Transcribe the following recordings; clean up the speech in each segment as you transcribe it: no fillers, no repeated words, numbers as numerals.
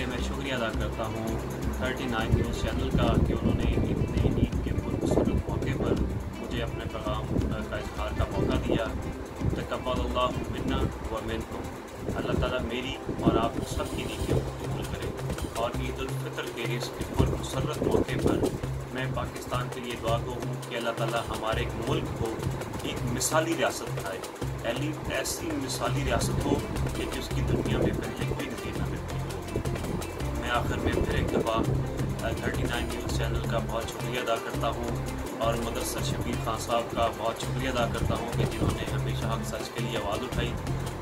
मैं शुक्रिया अदा करता हूँ 39 न्यूज़ चैनल का कि उन्होंने इतने ईद के खूबसूरत मौके पर मुझे अपने पैगाम का इज़हार का मौका दिया। तक़ब्बलल्लाहु मिन्ना व मिनकुम। अल्लाह ताला मेरी और आप सब की नीतियों को कबूल करे और ईद उल फितर के इस खूबसूरत मौके पर मैं पाकिस्तान के लिए दुआ गो हूँ कि अल्लाह ताला हमारे मुल्क को एक मिसाली रियासत बनाए, ऐसी मिसाली रियासत हो कि जिसकी दुनिया में पहले कोई नज़ीर न मिलती हो। मैं आखिर में फिर एक दफ़ा 39 न्यूज़ चैनल का बहुत शुक्रिया अदा करता हूँ और मुदस्सर शबीर खान साहब का बहुत शुक्रिया अदा करता हूँ कि जिन्होंने हमेशा हक सच के लिए आवाज़ उठाई।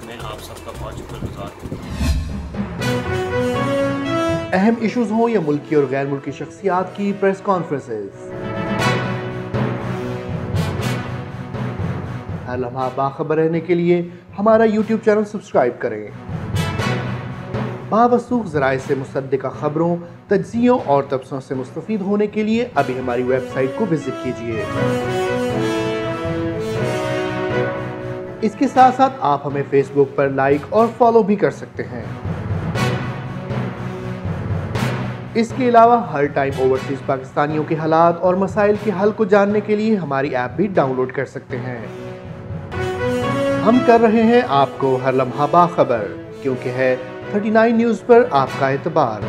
मैं आप सबका बहुत शुक्रगुजार हूँ। अहम इश्यूज हों या मुल्की और गैर मुल्की शख्सियात की प्रेस कॉन्फ्रेंसेस, हर लम्हा बाखबर रहने के लिए हमारा YouTube चैनल सब्सक्राइब करें। बावसूख ज़राए से मुसद्दिक़ा खबरों, तज्ज़ियों और तबसरों से मुस्तफ़ीद होने के लिए अभी हमारी वेबसाइट को विजिट कीजिए। इसके साथ साथ आप हमें फेसबुक पर लाइक और फॉलो भी कर सकते हैं। इसके अलावा हर टाइम ओवरसीज़ पाकिस्तानियों के हालात और मसाइल के हल को जानने के लिए हमारी ऐप भी डाउनलोड कर सकते हैं। हम कर रहे हैं आपको हर लम्हा बाखबर, क्योंकि है 39 न्यूज़ पर आपका एतबार।